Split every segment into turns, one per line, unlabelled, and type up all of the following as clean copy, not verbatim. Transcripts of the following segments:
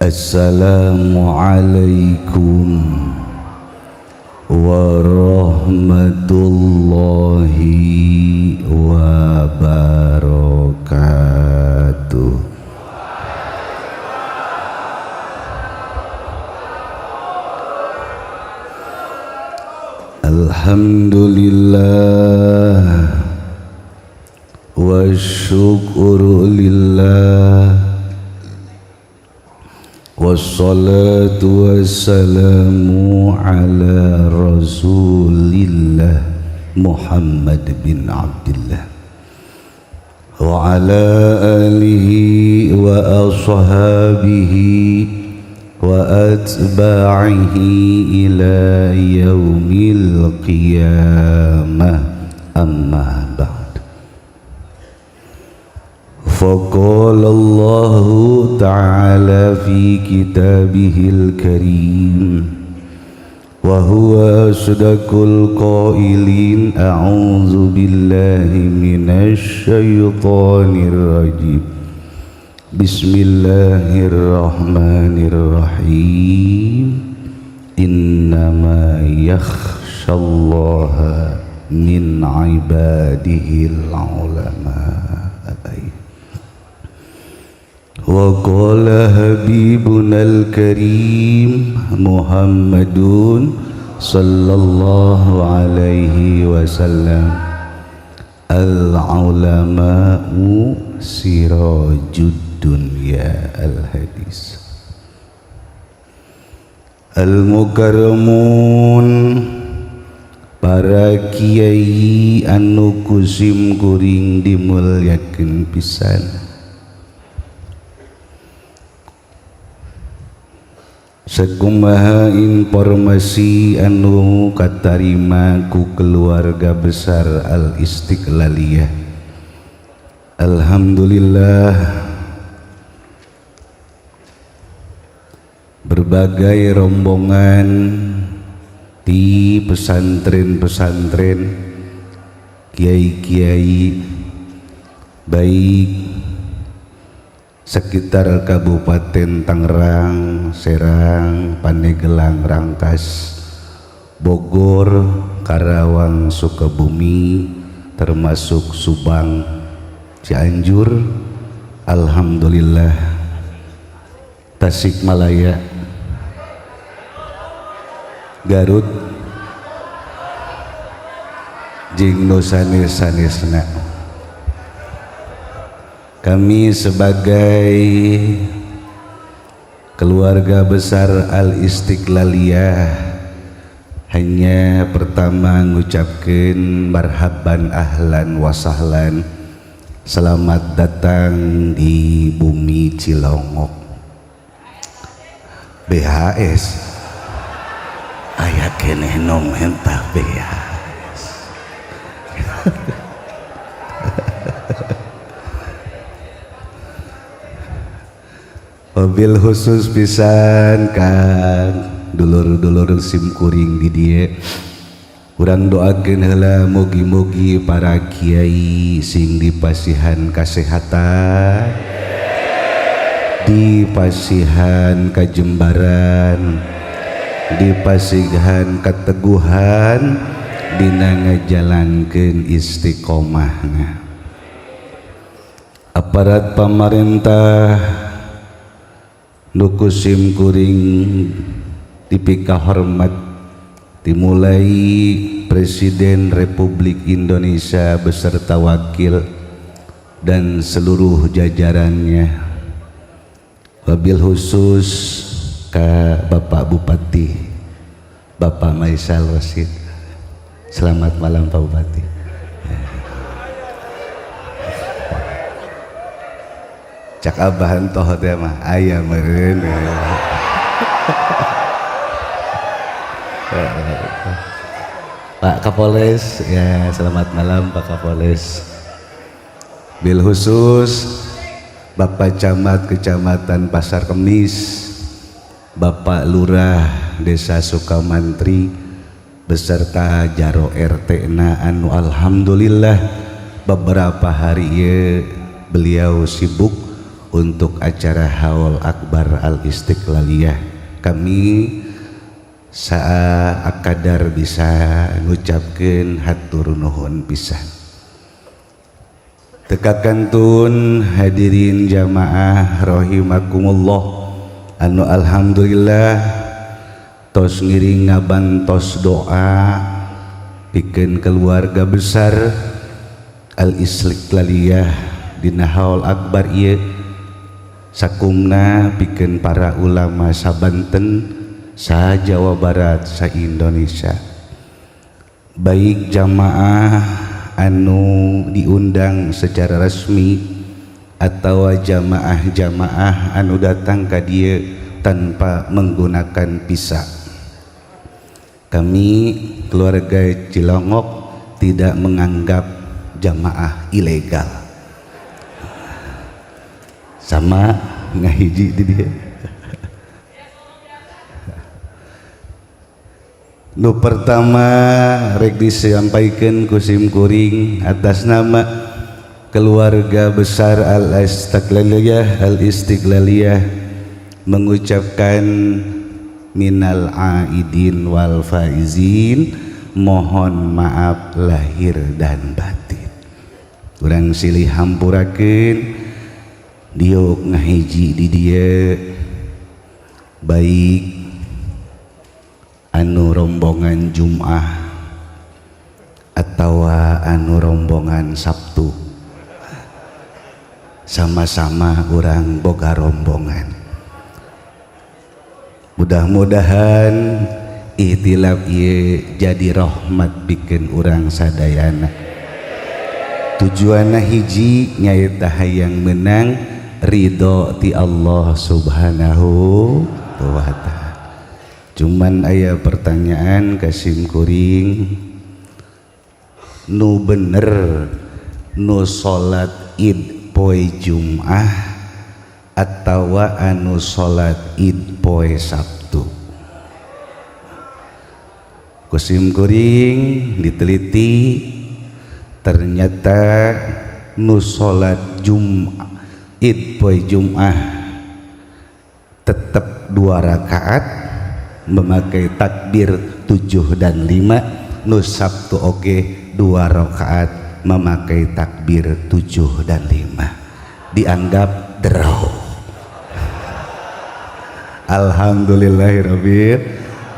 Assalamualaikum warahmatullahi wabarakatuh. Alhamdulillah wa syukru lillah, wassalatu wassalamu ala rasulillah Muhammad bin Abdullah wa ala alihi wa ashabihi wa atba'ihi ila yaumil qiyamah, amma ba'd. Faqala Allah ta'ala fi kitabihil karim wa huwa asdaqul qailin, a'udzu billahi minasy syaithanir rajim. Bismillahirrahmanirrahim. Innama yakhshallaha min ibadihil ulama. Wa qala habibunal karim Muhammadun sallallahu alaihi wasallam, al-ulama'u sirajud dunya al-hadis. Al-mukarramun, para kiai anu kusim kuring dimulyakeun pisan. Sakumaha informasi anu katarima ku keluarga besar Al-Istiqlaliyah. Alhamdulillah, berbagai rombongan di pesantren-pesantren, kiai-kiai baik sekitar Kabupaten Tangerang, Serang, Pandeglang, Rangkas, Bogor, Karawang, Sukabumi, termasuk Subang, Cianjur, alhamdulillah, Tasikmalaya, Garut, jeung nu sanes-sanesna. Kami sebagai keluarga besar Al-Istiqlaliyah hanya pertama ngucapkeun marhaban, ahlan wa sahlan, selamat datang di bumi Cilongok. BHS aya keneh nu mentah BHS. Wabil khusus pisan kan dulur-dulur simkuring di dieu. Urang doakeun heula mugi-mugi para kiai sing dipasihan kasehatan, dipasihan kajembaran, dipasihan keteguhan dina ngajalankeun istiqomahna. Aparat pamarentah nu kusim kuring dipika hormat, dimulai Presiden Republik Indonesia beserta wakil dan seluruh jajarannya, wabil khusus ke Bapak Bupati, Bapak Maisal Wasid. Selamat malam Pak Bupati. Cak abahan toh teh mah aya meureun. Pak Kapolres, ya selamat malam Pak Kapolres. Bil khusus Bapak Camat Kecamatan Pasar Kemis, Bapak Lurah Desa Sukamantri beserta Jaro RT na anu alhamdulillah beberapa hari beliau sibuk untuk acara Haul Akbar Al-Istiqlaliyah. Kami saakadar bisa ngucapkeun hatur nuhun pisan. Tekakantun hadirin jamaah rahimakumullah anu alhamdulillah tos ngiring ngabantos doa pikeun keluarga besar Al-Istiqlaliyah dina Haul Akbar ieu sakumna pikeun para ulama sabanten sa Jawa Barat sa Indonesia, baik jamaah anu diundang secara resmi atau jamaah-jamaah anu datang ka dieu tanpa menggunakan visa. Kami keluarga Cilongok tidak menganggap jamaah ilegal. Sama ngahiji di dia. Nu pertama rek disampaikan kusim kuring atas nama keluarga besar Al-Istiqlaliyah mengucapkan minal aidin wal faizin, mohon maaf lahir dan batin. Urang silih hampurakeun diuk ngahiji di dieu baik anu rombongan Jum'ah atau anu rombongan Sabtu, sama-sama orang boga rombongan. Mudah-mudahan ihtilaf ieu jadi rahmat bikin orang sadayana. Tujuanna hiji nyaeta hayang menang ridho ti Allah Subhanahu wa ta'ala. Cuman aya pertanyaan kasim kuring, nu bener nu salat id poe Jum'ah atawa anu salat id poe Sabtu? Kasim kuring diteliti, ternyata nu salat id poe Jum'ah tetap 2 rakaat memakai takbir 7 dan 5, nu Sabtu oge 2 rakaat memakai takbir 7 dan 5, dianggap draw. Alhamdulillahirabbil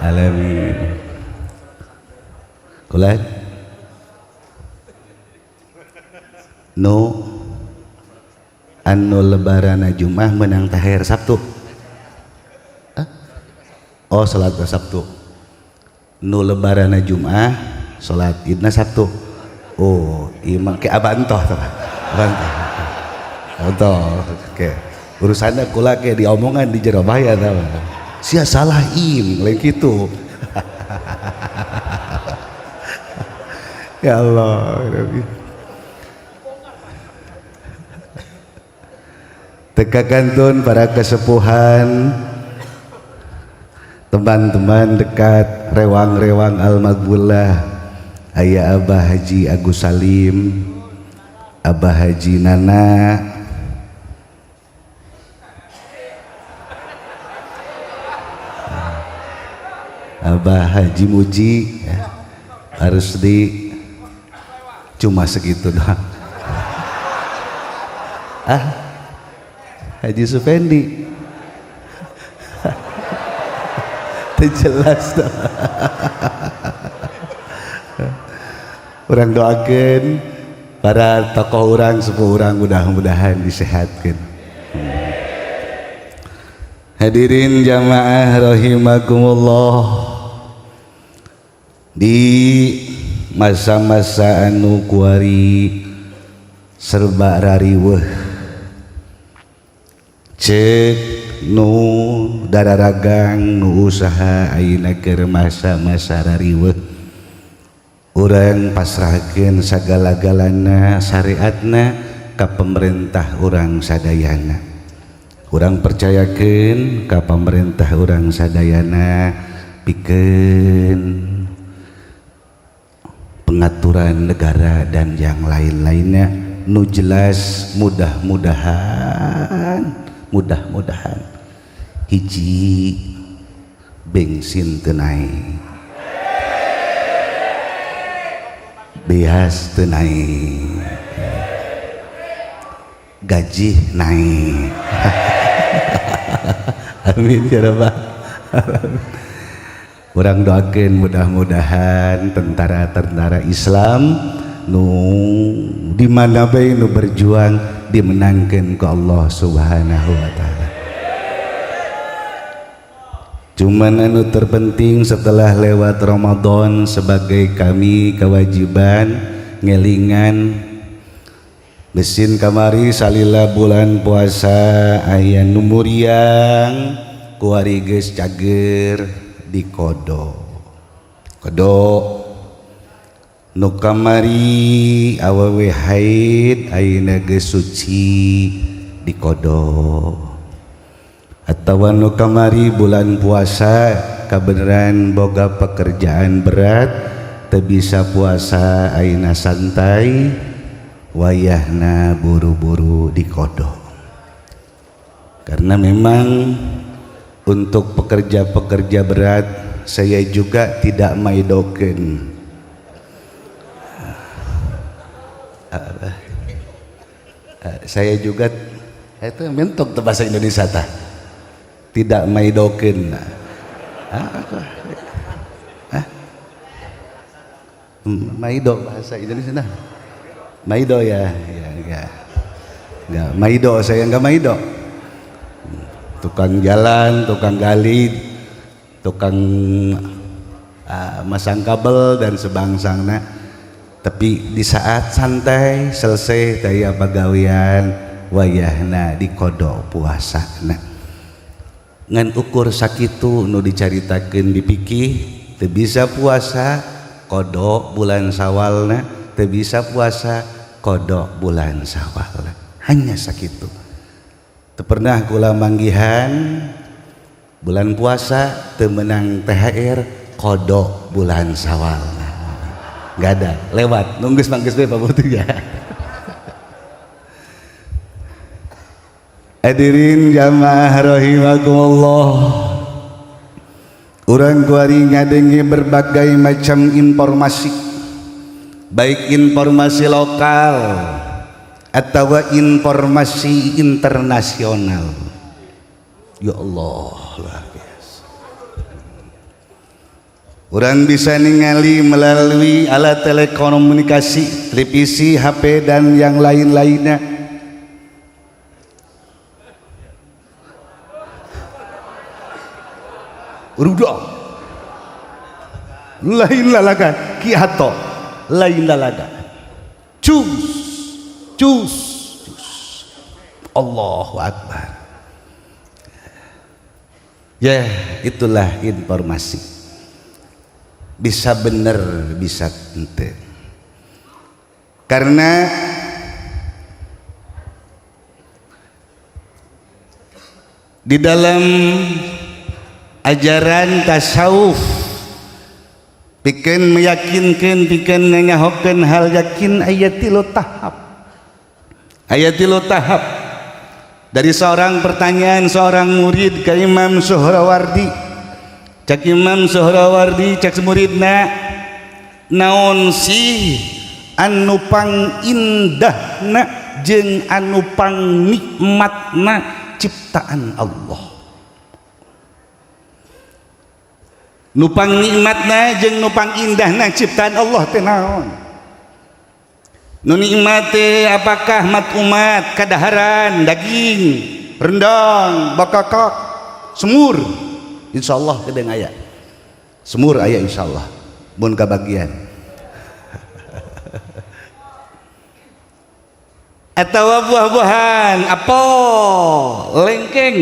alamin. Kulat nu anu lebarana Jumat menang tahir Sabtu. Oh, salat Sabtu. Nu lebarana Jumat, salat Idna Sabtu. Oh, imang ke abantoh tah. Abantoh. Abantoh. Oke. Urusanna kula ke diomongan di jero baya tah. Sia salah lain kitu. Ya Allah, Rabbi. Tekakantun para kesepuhan, teman-teman dekat rewang-rewang Al-Maghfurlah, aya Abah Haji Agus Salim, Abah Haji Nana, Abah Haji Muji, harus cuma segitu doang. Haji Supendi jelas orang doakan para tokoh orang sepuh orang mudah-mudahan disehatkan. Hadirin jamaah rahimakumullah, di masa-masa anu kuari serba rariweuh cek nu dararagang nu usaha ayeuna keur masa-masa rariweuh, urang pasrahkeun sagala-galana syariatna ka pemerintah urang sadayana. Urang percayakeun ka pemerintah urang sadayana pikeun pengaturan negara dan yang lain-lainnya nu jelas mudah-mudahan mudah-mudahan hiji bensin teu naik, beas teu naik, gaji naik. Amin ya rabbal alamin. Urang doakeun mudah-mudahan tentara-tentara Islam nu di mana bae nu berjuang dimenangkeun ku Allah Subhanahu wa taala. Cuman anu terpenting setelah lewat Ramadan sebagai kami kewajiban ngelingan mesin kamari salila bulan puasa aya nu muriang kuari geus cager di kodo nu kamari awewe haid ayeuna geus suci di kodo, atawa nu kamari bulan puasa kabeneran boga pekerjaan berat teu bisa puasa ayeuna santai wayahna buru-buru di kodo. Karena memang untuk pekerja-pekerja berat saya juga tidak maidokeun. Saya juga itu mentok tuh bahasa Indonesia tah. Tidak maidokeun. Maido bahasa Indonesia nah. Maido ya. Enggak maido, saya enggak maido. Tukang jalan, tukang gali, tukang masang kabel dan sebangsangna. Tapi di saat santai selesai daya pagawean wayahna di kodo puasana. Ngan ukur sakitu nu dicaritakeun dipikih teu bisa puasa kodo bulan Sawalna, teu bisa puasa kodo bulan Sawalna. Hanya sakitu. Teu pernah kula manggihan bulan puasa teu menang THR kodok bulan Sawal. Nggak ada, lewat nunggus manggeus bae pabutuh ya. Hadirin jamaah rahimakumullah, urang kuari ngadenge berbagai macam informasi, baik informasi lokal atau informasi internasional. Ya Allah, luar biasa. Orang bisa ningali melalui alat telekomunikasi, televisi, HP dan yang lain-lainnya. Rudah lain lalaga kiato lain lalaga cus Allahu Akbar. Ya itulah informasi, bisa bener bisa ente. Karena di dalam ajaran tasawuf pikeun meyakinkan, pikeun nyahokeun hal yakin ayatilu tahap dari seorang pertanyaan seorang murid ke Imam Suhrawardi. Cak Imam Suhrawardi cak muridna, naon sih anu pang indahna jeung anu pang nikmatna ciptaan Allah. Nupang nikmatna jeung nupang indahna ciptaan Allah teh naon? Nu nikmat teh apakah mat umat kadaharan daging, rendang, bakakak, semur? Insyaallah kedeung aya. Semur aya insyaallah. Mun kabagian. Atawa buah-buahan, apel, lengkeng,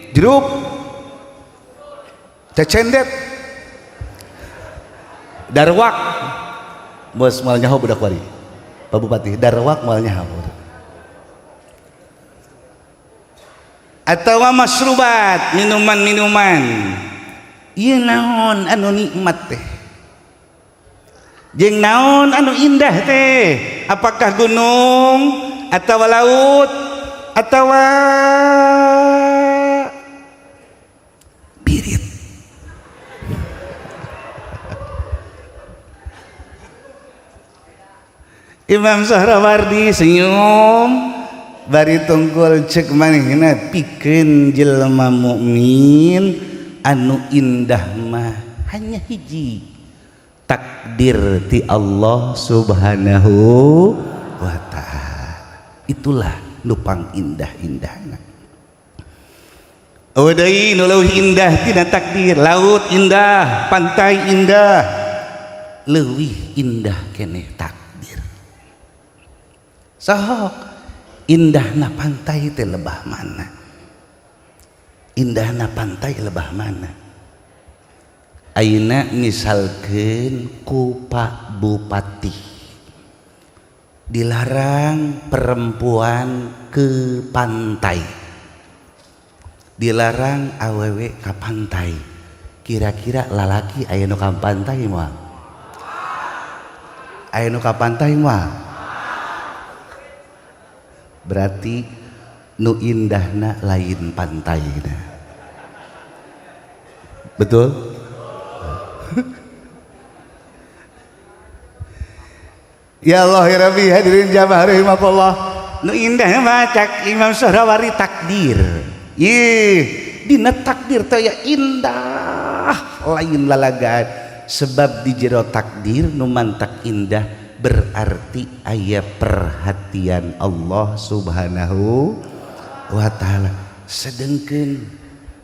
jeruk, cecendet, darwak, bos mal nyaho budak wari, Pak Bupati, darwak mal nyaho. Atawa masrubat, minuman-minuman, ieu naon anu nikmat teh? Jeung naon anu indah teh? Apakah gunung atawa laut atawa birit. Imam Sahrawardi senyum bari tungkul cek manehna pikeun jelema mukmin anu indah mah hanya hiji, takdir ti Allah Subhanahu wa ta'ala. Itulah nupang indah-indahna. Deui nu leuwih indah tina takdir, laut indah, pantai indah, leuwih indah keneh takdir. Sok indahna pantai teh lebah mana? Indahna pantai lebah mana? Ayeuna misalkeun ku Pak Bupati dilarang perempuan ke pantai, dilarang awewe ke pantai, kira-kira lalaki aya nu ka pantai moal? Aya nu ka pantai moal? Berarti nu indahna lain pantaina. Betul? Ya Allah ya Rabbi, hadirin jamaah rahimakumullah. Nu indah mah cak Imam Sahrawardi takdir. Ih, dina takdir teh ya indah lain lalagaan. Sebab di jero takdir nu mantak indah berarti aya perhatian Allah Subhanahu wa ta'ala. Sedengkeun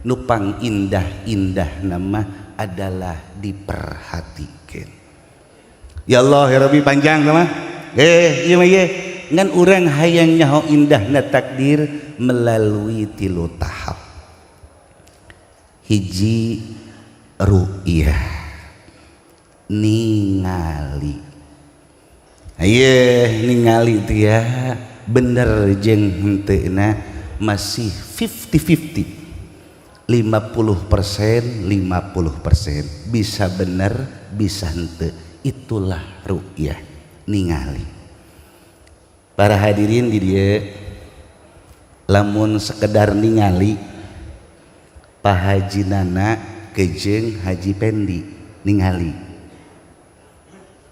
nupang indah-indah nama adalah diperhatikeun. Ya Allah ya Rabbi panjang mah. Ieu mah ye ngan urang hayang nyaho indahna takdir melalui 3 tahap. Hiji ru'yah, ningali. Aye ningali teh ya bener jeung henteuna masih 50-50, 50% 50%, bisa bener bisa henteu. Itulah ru'yah, ningali. Para hadirin di dieu lamun sekedar ningali Pak Haji Nana kejeung Haji Pendi ningali,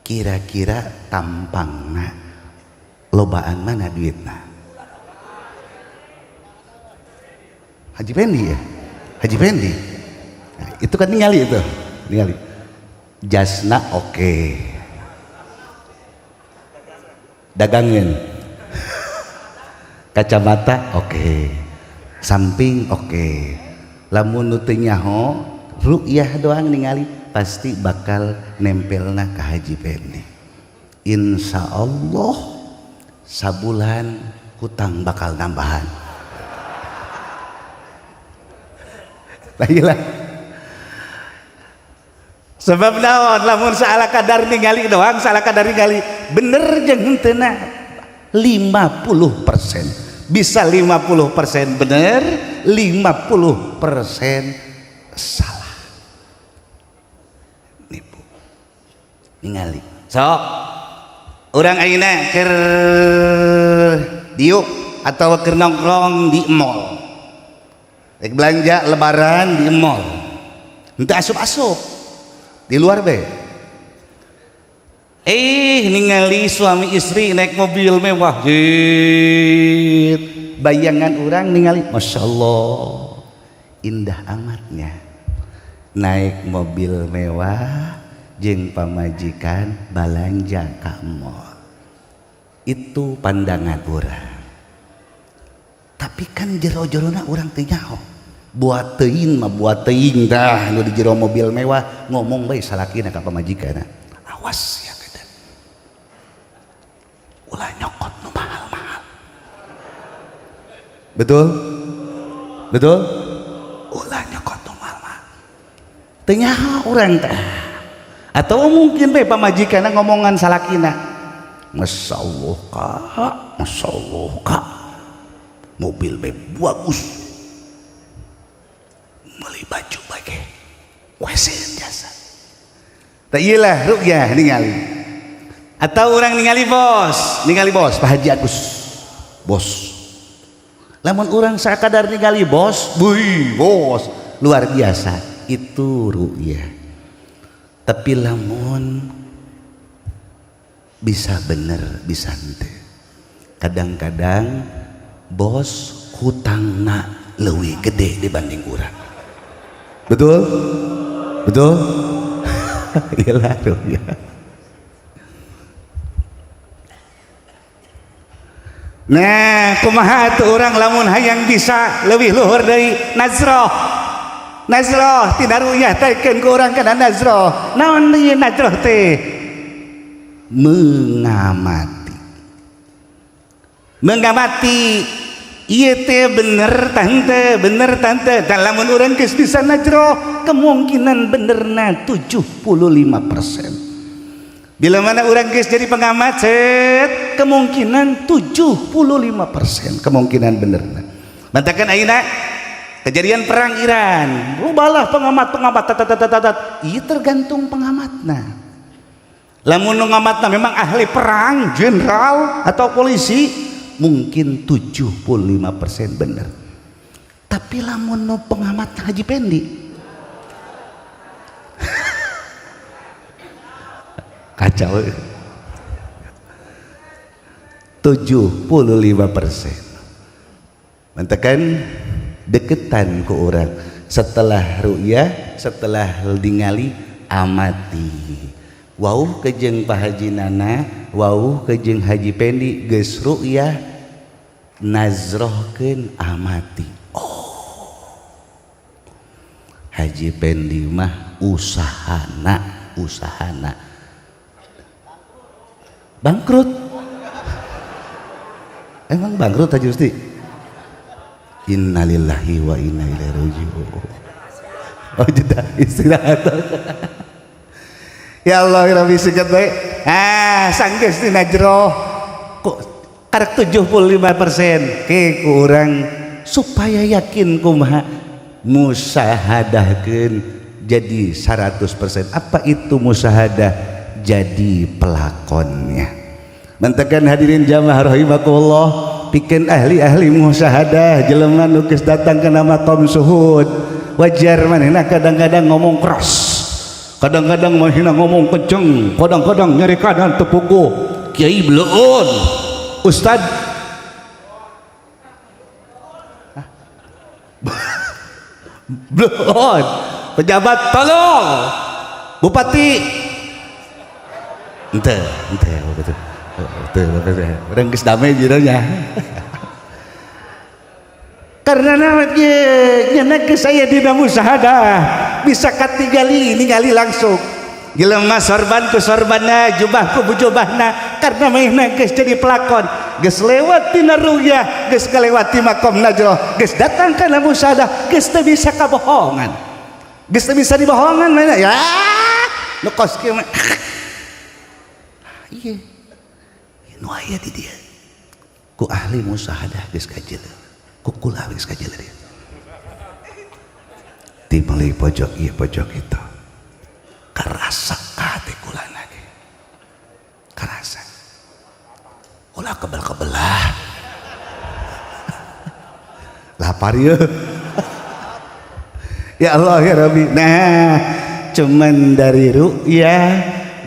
kira-kira tampangna lobaan mana duitna? Haji Pendi ya? Haji Pendi nah, itu kan ningali, itu ningali jasna oke, dagangan kacamata oke, samping oke. Lamun nu teu nyaho ru'yah doang ningali pasti bakal nempelna ke Haji Pendi. Insya Allah sabulan hutang bakal nambahan. Baiklah. Sebab naon lamun saala kadar ningali doang, saala kadar ningali bener jeung henteuna 50%. Bisa 50% bener, 50% salah. Nipu. Ningali. Sok urang ayeuna keur diuk atau keur nongkrong di mall. Rek belanja lebaran di mall. Henteu asup-asup. Di luar be. Ningali suami istri naik mobil mewah. Bayangan orang ningali, Masya Allah, indah amatnya. Naik mobil mewah, jeung pamajikan balanja ka mall. Itu pandangan orang. Tapi kan jero-jerona orang teu nyaho. Buat teuing mah buat teuing dah nu di jero mobil mewah ngomong bae salakina ka pamajikanna. Awas ya. Ulah nyokot nu mahal-mahal. Betul? Betul? Ulah nyokot nu mahal-mahal. Teu nyaho urang teh. Atau mungkin bae pamajikanna ngomongan salakina. Masya Allah Kak, Masya Allah Kak. Mobil bae bagus. Beli baju bae. WC jasa. Tah ieu lah ru'yah ningali. Atau orang ningali bos Pak Haji Agus, bos Lamun orang sakadar ningali bos, wih bos luar biasa, itu ru'yah. Tapi lamun bisa bener bisa ente, kadang-kadang bos hutangna leuwih gede dibanding urang. Betul? Betul? Iyalah ru'yah. Nah, kumaha tuh orang lamun hayang bisa lebih luhur dari nazroh. Nazroh tina ru'yah taikeun ku urang kana nazroh. Naon ieu nazroh teh? Mengamati. Mengamati ieu teh bener tante. Dan lamun urang geus bisa nazroh, kemungkinan benerna 75%. Bila mana orang guys jadi pengamat, kemungkinan 75% kemungkinan bener. Mantakan ayeuna kejadian perang Iran, rubalah pengamat iya tergantung pengamatna. Lamun pengamatna memang ahli perang, jenderal atau polisi, mungkin 75% bener. Tapi lamun pengamat Haji Pendi kacau, 75%. Mantakan deketan ke orang setelah ru'yah, setelah ningali amati. Wauh kejeng Pak Haji Nana, wauh kejeng Haji Pendi geus ru'yah nazrohkeun amati. Oh, Haji Pendi mah usahana bangkrut. Emang bangkrut Haji Usti? Innalillahi wa inna ilaihi raji'un. Oh jeda istirahat. Ya Allah Rabbi sikat baik. Sanggeus di najroh kok karek 75% ke kurang supaya yakin kumaha musahadahkeun jadi 100%. Apa itu musahadah? Jadi pelakonnya. Mantakan hadirin jamaah rahimakumullah, pikeun ahli-ahli musyahadah jelema nu geus datang ka maqam suhud, wajar manehna kadang-kadang ngomong keras, kadang-kadang manehna ngomong kenceng, kadang-kadang nyeri kanan tepuku kiai bleueun ustad bleueun pejabat tolong bupati ente betul orang geus damai jironya karena namanya geus aya dina musyahadah bisa katingali ningali langsung jelema sorban ku sorbanna, jubah ku jubahna, karena mainna geus jadi pelakon, geus lewat tina ru'yah, geus kalewati maqam najroh, geus datang kana musyahadah, geus teu bisa kabohongan, geus teu bisa dibohongan mainna ya nu kos kieu mah iya nu aya di dia ku ahli musyahadah geus kajeuleuh, ku kula geus kajeuleuh dia di meuli pojok ieu pojok itu karasa hati kula nage karasa kula kebel-kebelah lapar ya ya Allah ya Rabbi. Nah cuman dari ru'yah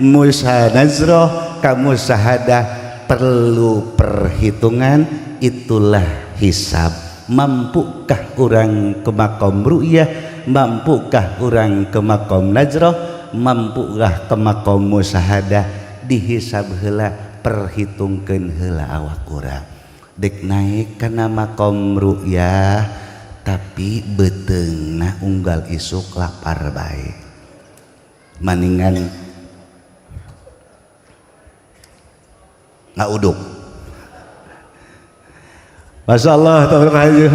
musanazroh kamu sahadah perlu perhitungan, itulah hisab. Mampukah orang ke makom ru'yah, mampukah orang ke makom nazroh, mampukah ke makom musahadah, dihisab heula, perhitungkeun heula awak urang. Dek naik kana makom ru'yah tapi beteungna unggal isuk lapar bae, maningan ngauduk. Masya Allah,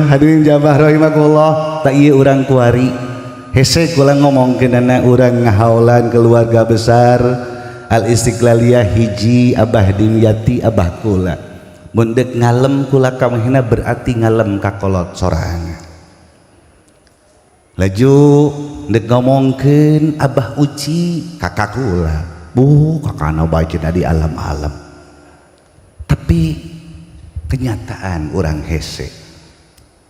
hadirin jamaah rahimakumullah, tak iya orang kuari hese kula ngomongkeun anak orang ngahaulan keluarga besar Al Istiqlaliyah hiji Abah Dimyati Abah kula mun deuk ngalem kula kamehna berarti ngalem ka kolot sorangan. Laju deuk ngomongkeun Abah Uci kakak kula, bu kakana bajina di alam-alam. Tapi kenyataan orang hese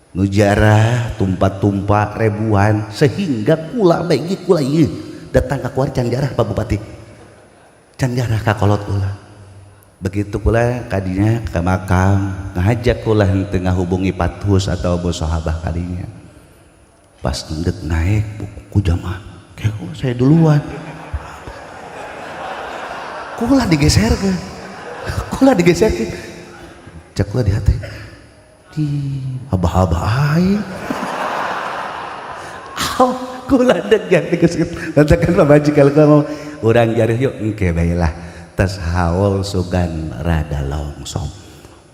nujarah tumpah-tumpah ribuan sehingga kula baik kula ieu datang ka kuar can jarah Pak Bupati, can jarah ka kolot kula. Begitu pula kadinya ke makam ngajak kula henteu ngahubungi pathus atau bos sahabah kadinya. Pas ngendek naik ku jamaah kayak saya duluan, kula digeserkeun, cek kula di hati di abah-abah aing kula degan digeser katakan Pak Baji kalau kamu urang jarih yuk engke bae lah tas haul sugan rada longsong.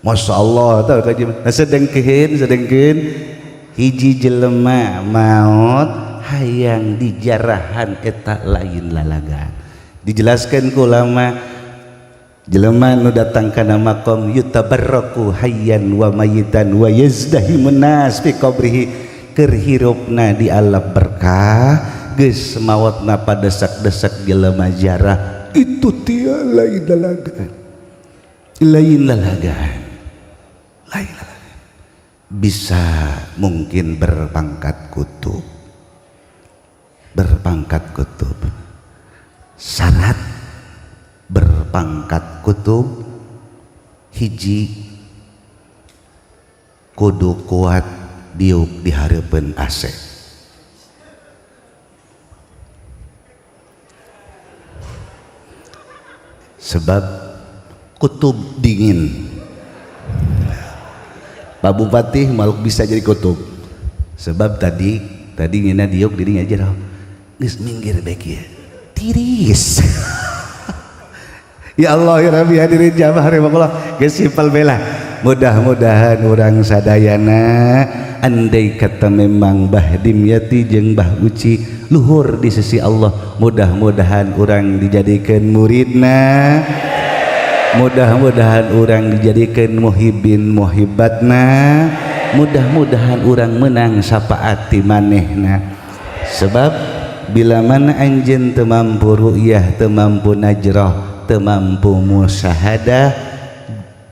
Masya Allah tau kaji sedengkeun hiji jelema maut hayang dijarahan eta lain lalagan. Dijelaskan ku ulama jelema nu datang kana maqam yutabarraku hayyan wa mayitan wa yazdahimun nas fi qabrihi keur hirupna di alam berkah geus maotna padesak-desak jelema jarah itu tia lain lalagan bisa mungkin berpangkat kutub syarat berpangkat kutub hiji kudu kuat diuk di hareupeun AC. Sebab kutub dingin. Pak Bupati malu bisa jadi kutub. Sebab tadi ngina diuk dirinya aja geus minggir baik ya. Tiris. Ya Allah ya Rabbi hadirin jamaah rahimakumullah geus simpel bela. Mudah-mudahan urang sadayana andai kata memang Mbah Dimyati jeung Mbah Uci luhur di sisi Allah, mudah-mudahan urang dijadikan muridna, mudah-mudahan urang dijadikan muhibin muhibatna, mudah-mudahan urang menang syafaati manehna. Sebab bila mana anjeun teu mampu ru'yah, teu mampu najrah, teu mampu musyahadah,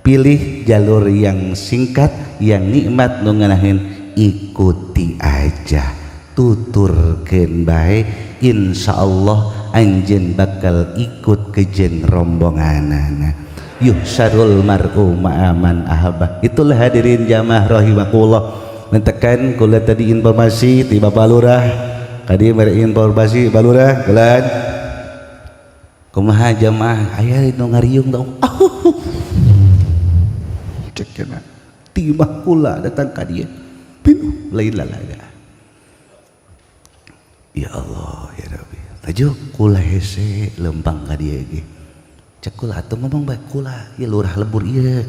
pilih jalur yang singkat, yang nikmat nu ngeunaheun ikuti aja, tuturkeun bae, insyaallah anjeun bakal ikut ke jeung rombonganana. Yuhsyarul mar'u ma'aman ahabah. Itulah hadirin jamaah rahimakumullah. Nentekan kula tadi informasi ti Bapak Lurah, kadi mere informasi Bapak Lurah gelan kumaha jamaah aya nu ngariung tau. Cekna timah kula datang ka dia pinuh lain lalaga. Ya Allah ya Rabbi tajuk kula hese lempang ka dia ge cek kula atuh ngomong bae kula ya lurah lebur ieu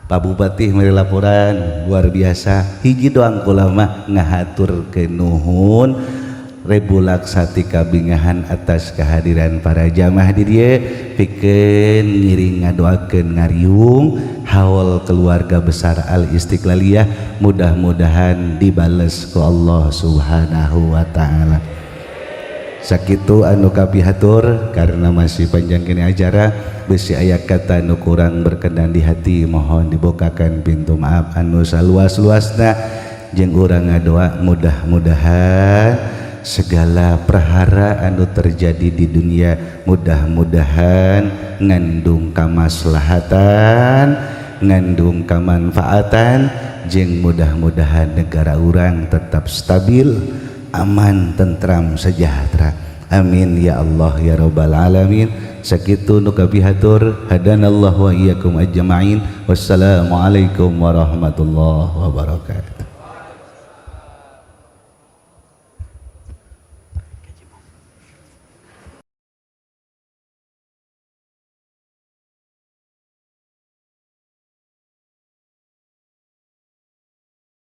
Pak Bupati meri laporan luar biasa. Hiji doang kula mah ngahaturkeun nuhun Rebu laksati kabingahan atas kehadiran para jamaah di dieu pikeun ngiring ngadoakeun ngariung haul keluarga besar Al Istiqlaliyah, mudah-mudahan dibales ku Allah Subhanahu wa taala. Sakitu anu kapihatur karena masih panjang kini acara besi aya kata nu kurang berkenan di hati mohon dibukakan pintu maaf anu saluas-luasna jeung urang ngadoa mudah-mudahan segala perhara anu terjadi di dunia mudah-mudahan ngandung kamaslahatan, ngandung kamanfaatan, jeung mudah-mudahan negara urang tetap stabil, aman, tentram, sejahtera. Amin ya Allah ya rabbal alamin. Sakitu nu kapihatur hadanallahu wa iyyakum ajmain. Wassalamualaikum warahmatullahi wabarakatuh.